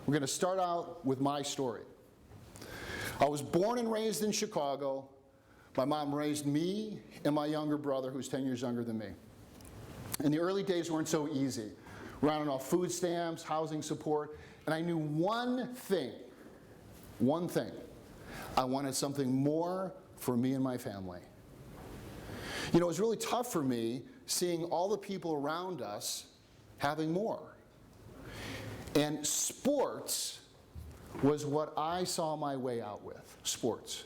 we're going to start out with my story. I was born and raised in Chicago. My mom raised me and my younger brother, who's 10 years younger than me. And the early days weren't so easy. Rounding off food stamps, housing support, and I knew one thing. I wanted something more for me and my family. You know, it was really tough for me seeing all the people around us having more. And sports was what I saw my way out with, sports.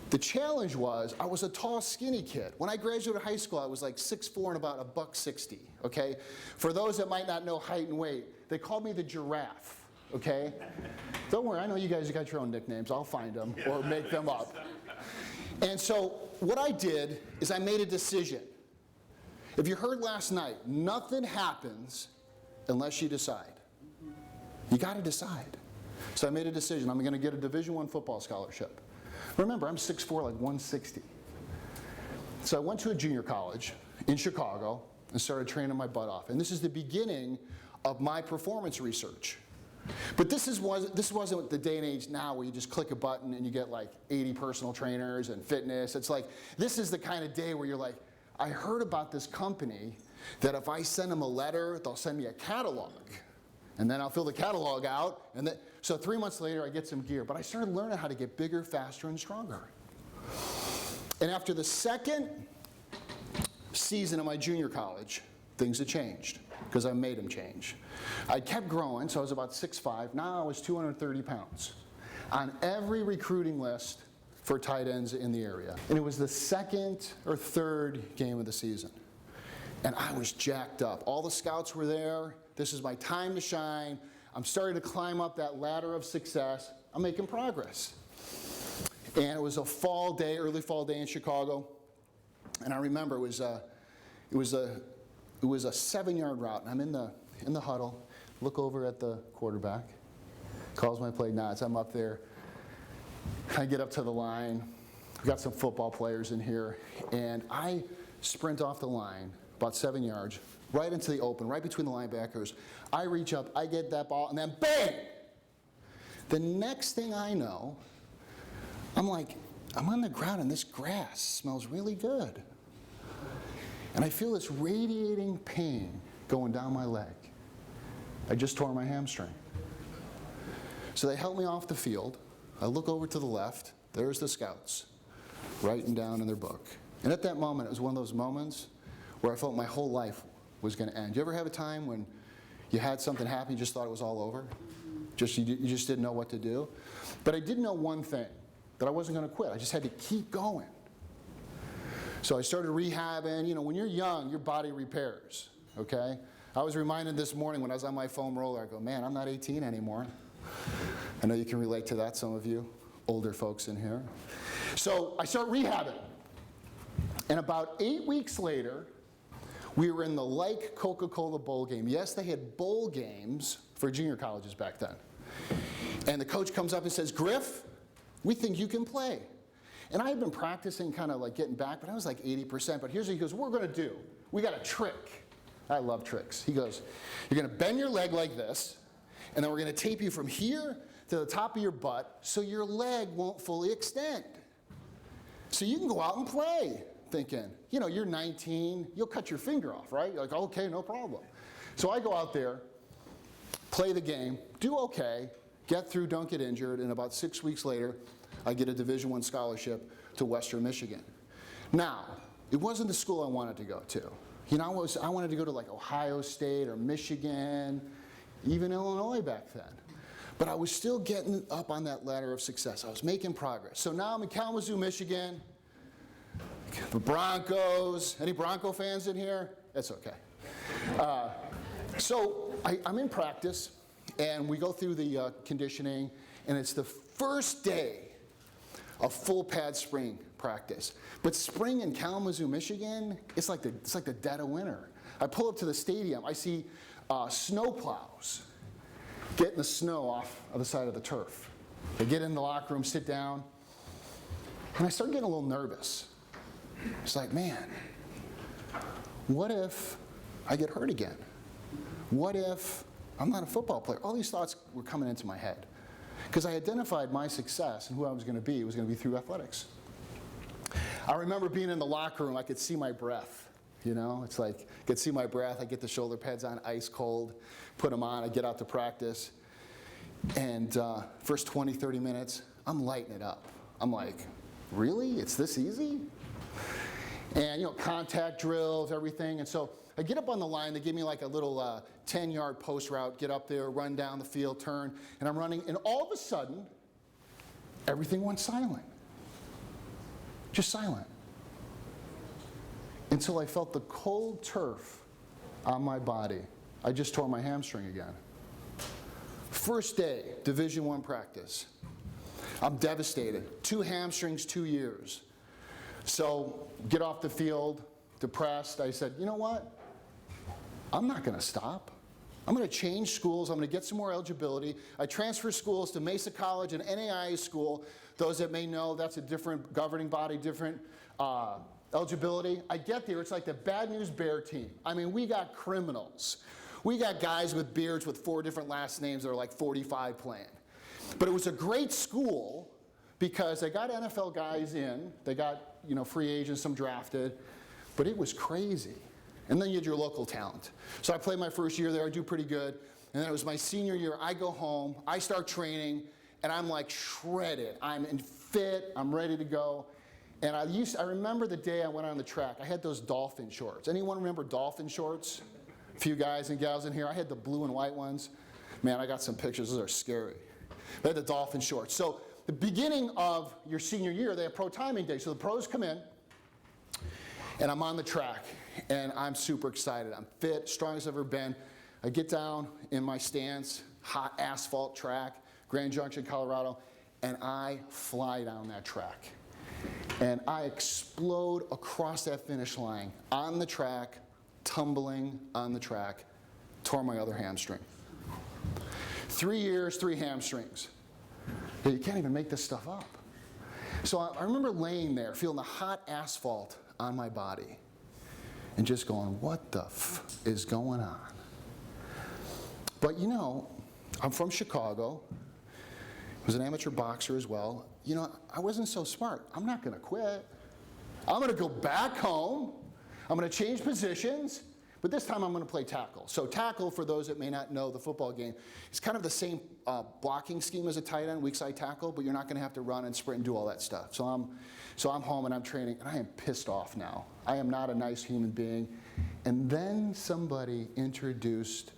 The challenge was, I was a tall, skinny kid. When I graduated high school, I was like 6'4" and about $160, okay? For those that might not know height and weight, they called me the giraffe, okay? Don't worry, I know you guys got your own nicknames. I'll find them or make them up. And so what I did is I made a decision. If you heard last night, nothing happens unless you decide. You got to decide. So I made a decision. I'm going to get a Division I football scholarship. Remember, I'm 6'4", like 160. So I went to a junior college in Chicago and started training my butt off. And this is the beginning of my performance research. But this wasn't the day and age now where you just click a button and you get like 80 personal trainers and fitness. It's like, this is the kind of day where you're like, I heard about this company that if I send them a letter, they'll send me a catalog. And then I'll fill the catalog out. And then, so 3 months later, I get some gear. But I started learning how to get bigger, faster, and stronger. And after the second season of my junior college, things had changed because I made them change. I kept growing, so I was about 6'5". Now I was 230 pounds on every recruiting list for tight ends in the area. And it was the second or third game of the season. And I was jacked up. All the scouts were there. This is my time to shine. I'm starting to climb up that ladder of success. I'm making progress. And it was a fall day, early fall day in Chicago. And I remember it was a 7-yard route. And I'm in the huddle, look over at the quarterback, calls my play, nods. I'm up there. I get up to the line. We've got some football players in here. And I sprint off the line about 7 yards, right into the open, right between the linebackers. I reach up, I get that ball, and then bang! The next thing I know, I'm on the ground and this grass smells really good. And I feel this radiating pain going down my leg. I just tore my hamstring. So they help me off the field. I look over to the left. There's the scouts, writing down in their book. And at that moment, it was one of those moments where I felt my whole life was going to end. You ever have a time when you had something happen, you just thought it was all over? You just didn't know what to do? But I did know one thing, that I wasn't going to quit. I just had to keep going. So I started rehabbing. You know, when you're young, your body repairs, okay? I was reminded this morning when I was on my foam roller, I go, man, I'm not 18 anymore. I know you can relate to that, some of you older folks in here. So I start rehabbing. And about 8 weeks later, we were in the Like Coca-Cola bowl game. Yes, they had bowl games for junior colleges back then. And the coach comes up and says, Griff, we think you can play. And I had been practicing kind of like getting back, but I was like 80%. But here's what he goes, what we're going to do. We got a trick. I love tricks. He goes, you're going to bend your leg like this, and then we're going to tape you from here to the top of your butt so your leg won't fully extend. So you can go out and play. Thinking, you know, you're 19, you'll cut your finger off, right? You're like, okay, no problem. So I go out there, play the game, do okay, get through, don't get injured, and about 6 weeks later, I get a Division I scholarship to Western Michigan. Now, it wasn't the school I wanted to go to. You know, I wanted to go to like Ohio State or Michigan, even Illinois back then. But I was still getting up on that ladder of success. I was making progress. So now I'm in Kalamazoo, Michigan. The Broncos. Any Bronco fans in here? That's okay. So I'm in practice, and we go through the conditioning, and it's the first day of full pad spring practice. But spring in Kalamazoo, Michigan, it's like the dead of winter. I pull up to the stadium. I see snow plows getting the snow off of the side of the turf. I get in the locker room, sit down, and I start getting a little nervous. It's like, man, what if I get hurt again? What if I'm not a football player. All these thoughts were coming into my head. Because I identified my success and who I was going to be. It was going to be through athletics. I remember being in the locker room, I could see my breath. You know, it's like, I could see my breath. I get the shoulder pads on, ice cold, put them on, I get out to practice. And first 20, 30 minutes, I'm lighting it up. I'm like, really? It's this easy? And, you know, contact drills, everything. And so I get up on the line. They give me like a little 10-yard post route, get up there, run down the field, turn, and I'm running. And all of a sudden, everything went silent. Just silent. Until I felt the cold turf on my body. I just tore my hamstring again. First day, Division I practice. I'm devastated. 2 hamstrings, 2 years. So get off the field, depressed. I said, you know what? I'm not going to stop. I'm going to change schools. I'm going to get some more eligibility. I transfer schools to Mesa College, an NAIA school. Those that may know, that's a different governing body, different eligibility. I get there, it's like the Bad News Bear team. I mean, we got criminals. We got guys with beards with 4 different last names that are like 45 playing. But it was a great school because they got NFL guys in. They got, you know, free agents, some drafted. But it was crazy. And then you had your local talent. So I played my first year there. I do pretty good. And then it was my senior year. I go home. I start training. And I'm like shredded. I'm fit. I'm ready to go. And I remember the day I went on the track. I had those dolphin shorts. Anyone remember dolphin shorts? A few guys and gals in here. I had the blue and white ones. Man, I got some pictures. Those are scary. I had the dolphin shorts. So the beginning of your senior year, they have pro timing day. So the pros come in, and I'm on the track, and I'm super excited. I'm fit, strongest I've ever been. I get down in my stance, hot asphalt track, Grand Junction, Colorado, and I fly down that track. And I explode across that finish line, on the track, tumbling on the track, tore my other hamstring. 3 years, 3 hamstrings. You can't even make this stuff up. So I remember laying there, feeling the hot asphalt on my body, and just going, what the f is going on? But you know, I'm from Chicago. I was an amateur boxer as well. You know, I wasn't so smart. I'm not going to quit. I'm going to go back home. I'm going to change positions. But this time I'm going to play tackle. So tackle, for those that may not know the football game, is kind of the same blocking scheme as a tight end, weak side tackle, but you're not going to have to run and sprint and do all that stuff. So I'm home and I'm training, and I am pissed off now. I am not a nice human being. And then somebody introduced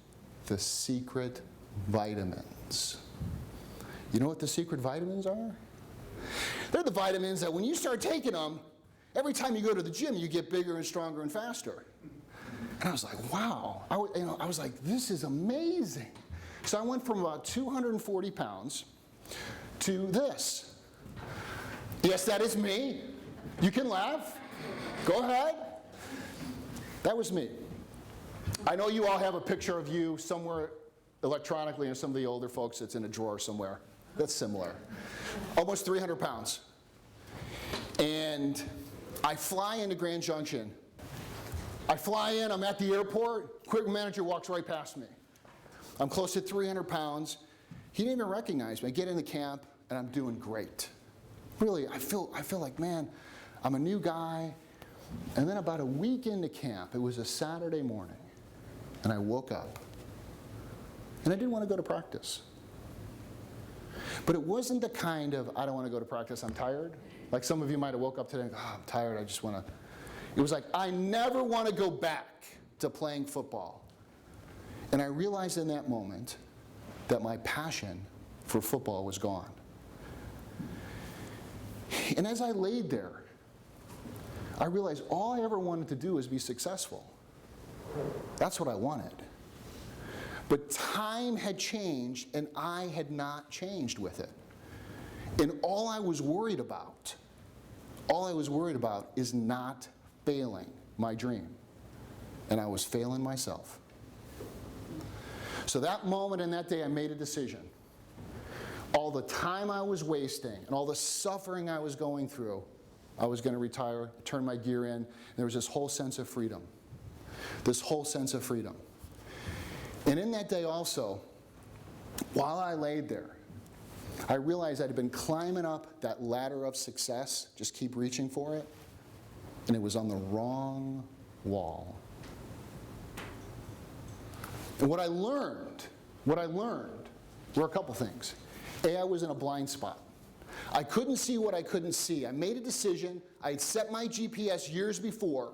the secret vitamins. You know what the secret vitamins are? They're the vitamins that when you start taking them, every time you go to the gym, you get bigger and stronger and faster. And I was like, wow. I was like, this is amazing. So I went from about 240 pounds to this. Yes, that is me. You can laugh. Go ahead. That was me. I know you all have a picture of you somewhere electronically, and some of the older folks, it's in a drawer somewhere. That's similar. Almost 300 pounds. And I fly into Grand Junction. I fly in, I'm at the airport, equipment manager walks right past me. I'm close to 300 pounds. He didn't even recognize me. I get into camp, and I'm doing great. Really, I feel like, man, I'm a new guy. And then about a week into camp, it was a Saturday morning, and I woke up. And I didn't want to go to practice. But it wasn't the kind of, I don't want to go to practice, I'm tired. Like some of you might have woke up today and go, oh, I'm tired, I just want to. It was like, I never want to go back to playing football. And I realized in that moment that my passion for football was gone. And as I laid there, I realized all I ever wanted to do was be successful. That's what I wanted. But time had changed, and I had not changed with it. And all I was worried about is not failing my dream. And I was failing myself. So that moment and that day, I made a decision. All the time I was wasting and all the suffering I was going through, I was going to retire, turn my gear in. And there was this whole sense of freedom. This whole sense of freedom. And in that day also, while I laid there, I realized I'd been climbing up that ladder of success, just keep reaching for it, and it was on the wrong wall. And what I learned were a couple things. A, I was in a blind spot. I couldn't see what I couldn't see. I made a decision. I had set my GPS years before,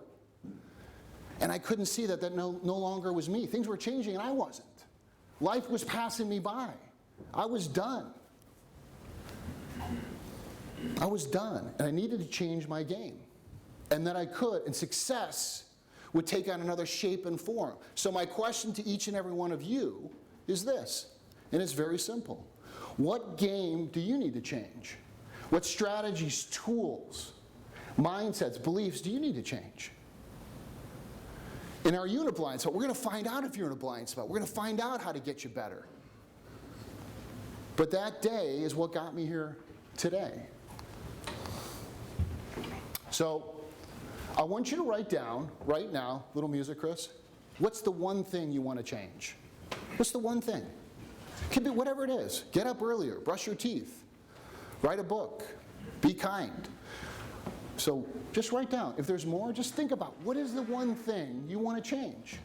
and I couldn't see that no longer was me. Things were changing, and I wasn't. Life was passing me by. I was done. I was done, and I needed to change my game. And that I could, and success would take on another shape and form. So my question to each and every one of you is this, and it's very simple. What game do you need to change? What strategies, tools, mindsets, beliefs do you need to change? And are you in a blind spot? We're going to find out if you're in a blind spot. We're going to find out how to get you better. But that day is what got me here today. So I want you to write down, right now, little music, Chris, what's the one thing you want to change? What's the one thing? It can be whatever it is. Get up earlier, brush your teeth, write a book, be kind. So just write down. If there's more, just think about what is the one thing you want to change.